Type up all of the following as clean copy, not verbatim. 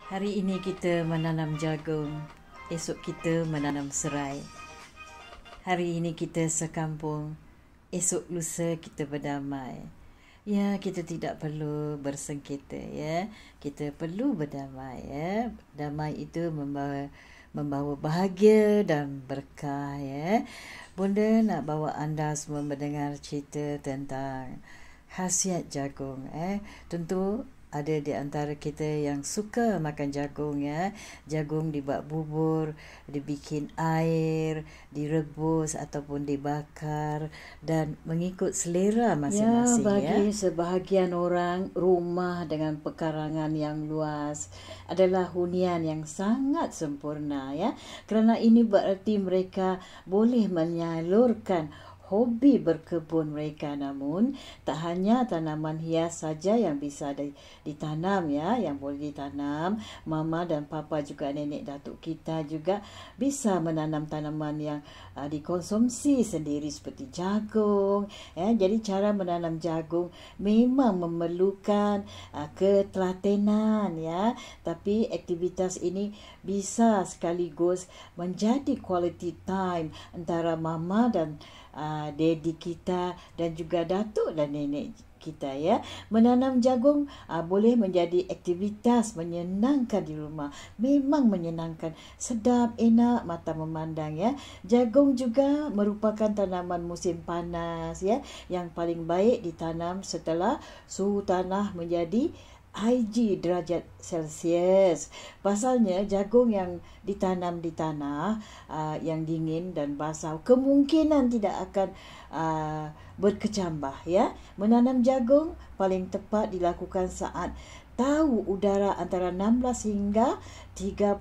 Hari ini kita menanam jagung, esok kita menanam serai. Hari ini kita sekampung, esok lusa kita berdamai. Ya, kita tidak perlu bersengketa ya. Kita perlu berdamai ya. Damai itu membawa bahagia dan berkah ya. Bunda nak bawa anda semua mendengar cerita tentang khasiat jagung. Tentu ada di antara kita yang suka makan jagung ya. Jagung dibuat bubur, dibikin air, direbus ataupun dibakar dan mengikut selera masing-masing ya. Bagi sebahagian orang, rumah dengan pekarangan yang luas adalah hunian yang sangat sempurna ya. Kerana ini berarti mereka boleh menyalurkan hobi berkebun mereka, namun tak hanya tanaman hias saja yang bisa ditanam ya, yang boleh ditanam. Mama dan papa juga nenek datuk kita juga bisa menanam tanaman yang dikonsumsi sendiri seperti jagung ya. Jadi cara menanam jagung memang memerlukan ketelatenan ya, tapi aktivitas ini bisa sekaligus menjadi quality time antara mama dan daddy kita dan juga datuk dan nenek kita ya. Menanam jagung boleh menjadi aktivitas menyenangkan di rumah. Memang menyenangkan, sedap, enak mata memandang ya. Jagung juga merupakan tanaman musim panas ya, yang paling baik ditanam setelah suhu tanah menjadi IG derajat Celsius. Pasalnya jagung yang ditanam di tanah yang dingin dan basah kemungkinan tidak akan berkecambah ya. Menanam jagung paling tepat dilakukan saat tahu udara antara 16 hingga 35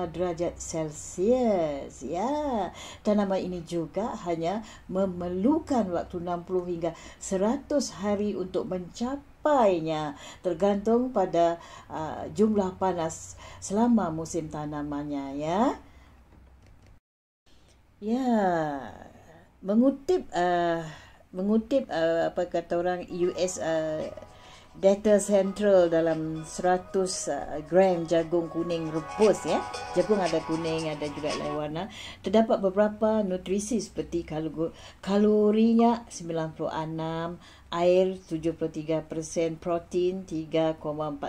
derajat Celsius ya. Tanaman ini juga hanya memerlukan waktu 60 hingga 100 hari untuk mencapainya, tergantung pada jumlah panas selama musim tanamannya ya. Ya, mengutip apa kata orang US Data Central dalam 100 gram jagung kuning rebus ya. Jagung ada kuning, ada juga lain warna. Terdapat beberapa nutrisi seperti kalorinya 96, air 73%, protein 3,4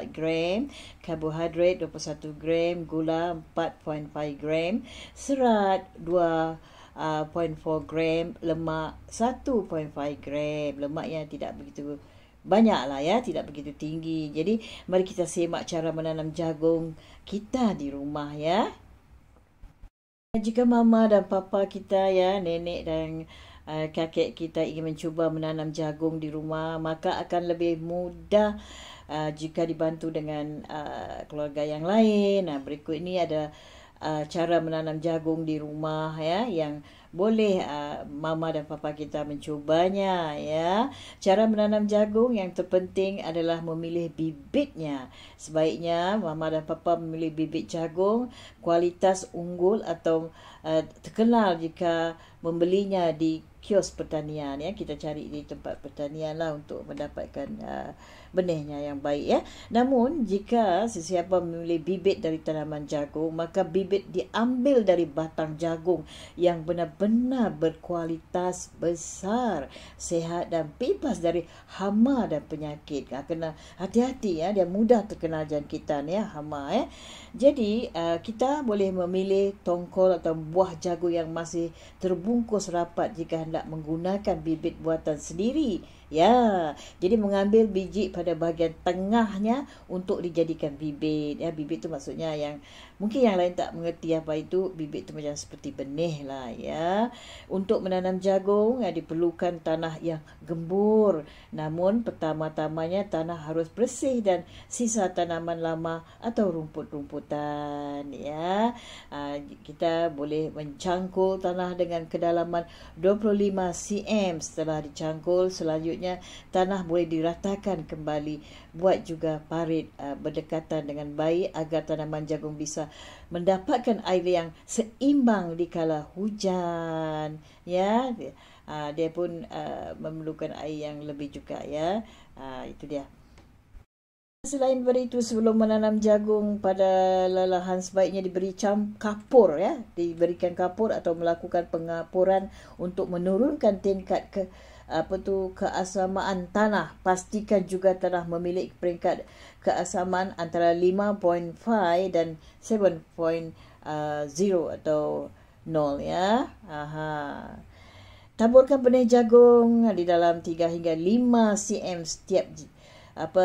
gram, karbohidrat 21 gram, gula 4,5 gram, serat 2,4 gram, lemak 1,5 gram. Lemaknya tidak begitu banyak lah ya, tidak begitu tinggi. Jadi mari kita semak cara menanam jagung kita di rumah ya. Jika mama dan papa kita ya, nenek dan kakek kita ingin mencuba menanam jagung di rumah, maka akan lebih mudah jika dibantu dengan keluarga yang lain. Berikut ini ada cara menanam jagung di rumah ya, yang boleh mama dan papa kita mencubanya ya. Cara menanam jagung yang terpenting adalah memilih bibitnya. Sebaiknya mama dan papa memilih bibit jagung kualitas unggul atau terkenal jika membelinya di kios pertanian ya. Kita cari di tempat pertanian lah untuk mendapatkan benihnya yang baik ya. Namun jika sesiapa memilih bibit dari tanaman jagung, maka bibit diambil dari batang jagung yang benar-benar berkualitas besar, sehat dan bebas dari hama dan penyakit. Kena hati-hati ya, dia mudah terkena jangkitan ya, hama ya. Jadi kita boleh memilih tongkol atau buah jagung yang masih terbungkus rapat jika hendak menggunakan bibit buatan sendiri ya. Jadi mengambil biji pada bahagian tengahnya untuk dijadikan bibit ya. Bibit tu maksudnya yang mungkin yang lain tak mengerti apa itu. Bibit tu macam seperti benih lah ya. Untuk menanam jagung diperlukan tanah yang gembur, namun pertama-tamanya tanah harus bersih dan sisa tanaman lama atau rumput-rumputan ya. Kita boleh mencangkul tanah dengan kedalaman 25 cm. Setelah dicangkul, selanjutnya tanah boleh diratakan kembali. Buat juga parit berdekatan dengan baik agar tanaman jagung bisa mendapatkan air yang seimbang di kala hujan ya. Dia pun memerlukan air yang lebih juga ya. Itu dia. Selain daripada itu, sebelum menanam jagung pada lahan sebaiknya diberi kapur ya, diberikan kapur atau melakukan pengapuran untuk menurunkan tingkat keasamaan tanah. Pastikan juga tanah memiliki peringkat keasaman antara 5.5 dan 7.0 atau 0 ya. Taburkan benih jagung di dalam 3 hingga 5 cm setiap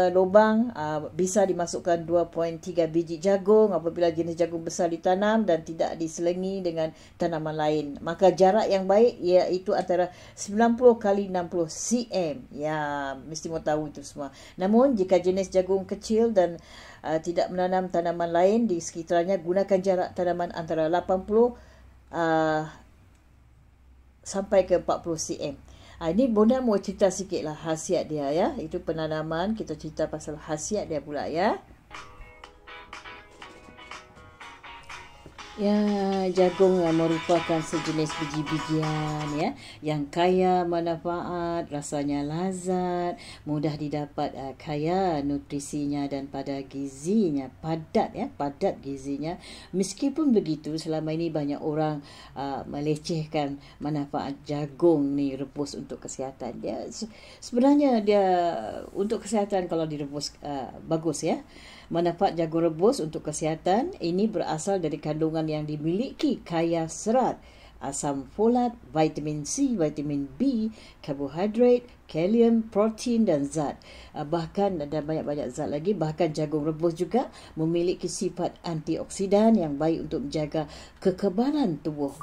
lubang. Bisa dimasukkan 2.3 biji jagung apabila jenis jagung besar ditanam dan tidak diselingi dengan tanaman lain. Maka jarak yang baik iaitu antara 90 kali 60 cm. Ya, mesti mau tahu itu semua. Namun jika jenis jagung kecil dan tidak menanam tanaman lain di sekitarnya, gunakan jarak tanaman antara 80 sampai ke 40 cm. Ini Bonda mau cerita sikit lah khasiat dia ya. Itu penanaman, kita cerita pasal khasiat dia pula ya. Ya, jagung merupakan sejenis biji-bijian ya yang kaya manfaat, rasanya lazat, mudah didapat, kaya nutrisinya dan pada gizinya, padat gizinya. Meskipun begitu, selama ini banyak orang melecehkan manfaat jagung ni rebus untuk kesihatan. Dia sebenarnya dia untuk kesihatan kalau direbus bagus ya. Manfaat jagung rebus untuk kesihatan ini berasal dari kandungan yang dimiliki kaya serat, asam folat, vitamin C, vitamin B, karbohidrat, kalium, protein dan zat. Bahkan ada banyak-banyak zat lagi. Bahkan jagung rebus juga memiliki sifat antioksidan yang baik untuk menjaga kekebalan tubuh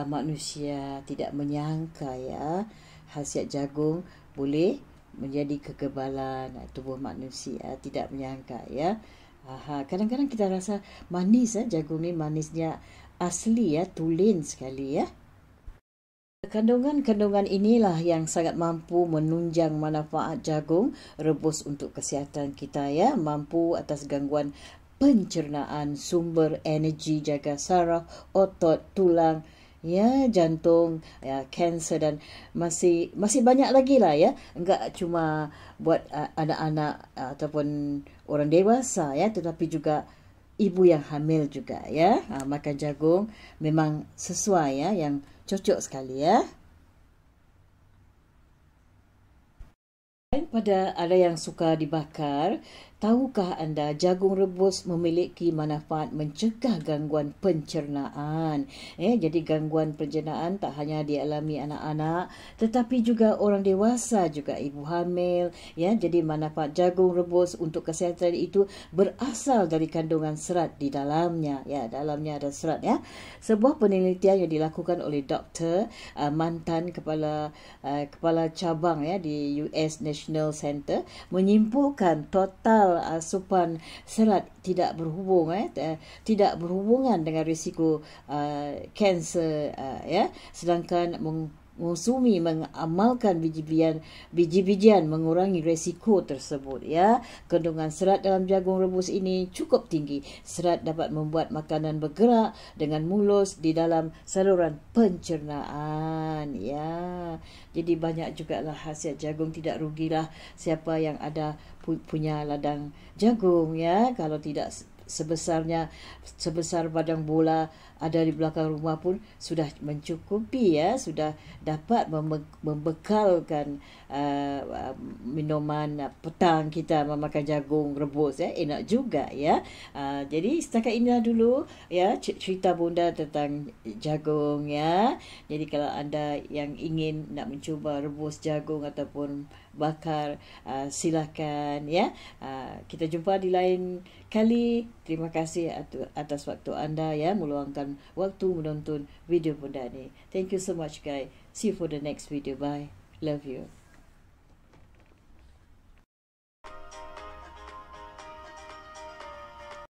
manusia. Tidak menyangka ya, khasiat jagung boleh menjadi kekebalan tubuh manusia. Tidak menyangka ya. Kadang-kadang kita rasa manis jagung ni, manisnya asli ya, tulen sekali ya. Kandungan-kandungan inilah yang sangat mampu menunjang manfaat jagung rebus untuk kesihatan kita ya. Mampu atas gangguan pencernaan, sumber energi, jaga saraf, otot, tulang, ya, jantung, ya, kanser dan masih banyak lagi lah ya. Enggak cuma buat anak-anak ataupun orang dewasa ya, tetapi juga ibu yang hamil juga ya. Makan jagung memang sesuai ya, yang cocok sekali ya. Pada ada yang suka dibakar, tahukah anda jagung rebus memiliki manfaat mencegah gangguan pencernaan? Jadi gangguan pencernaan tak hanya dialami anak-anak, tetapi juga orang dewasa, juga ibu hamil. Ya, jadi manfaat jagung rebus untuk kesihatan itu berasal dari kandungan serat di dalamnya. Ya, dalamnya ada serat ya. Sebuah penelitian yang dilakukan oleh doktor mantan kepala cabang ya di US National Center menyimpulkan total asupan serat tidak berhubungan dengan risiko kanser ya, sedangkan mengamalkan biji-bijian mengurangi resiko tersebut ya. Kandungan serat dalam jagung rebus ini cukup tinggi. Serat dapat membuat makanan bergerak dengan mulus di dalam saluran pencernaan ya. Jadi banyak jugalah khasiat jagung. Tidak rugilah siapa yang ada punya ladang jagung ya. Kalau tidak sebesar badan bola ada di belakang rumah pun sudah mencukupi ya, sudah dapat membekalkan minuman petang kita memakan jagung rebus ya. Enak juga ya. Jadi setakat inilah dulu ya cerita Bonda tentang jagung ya. Jadi kalau anda yang ingin nak mencuba rebus jagung ataupun bakar, silakan ya. Kita jumpa di lain kali. Terima kasih atas waktu anda ya, meluangkan waktu menonton video Bonda ni. Thank you so much guys. See you for the next video. Bye. Love you.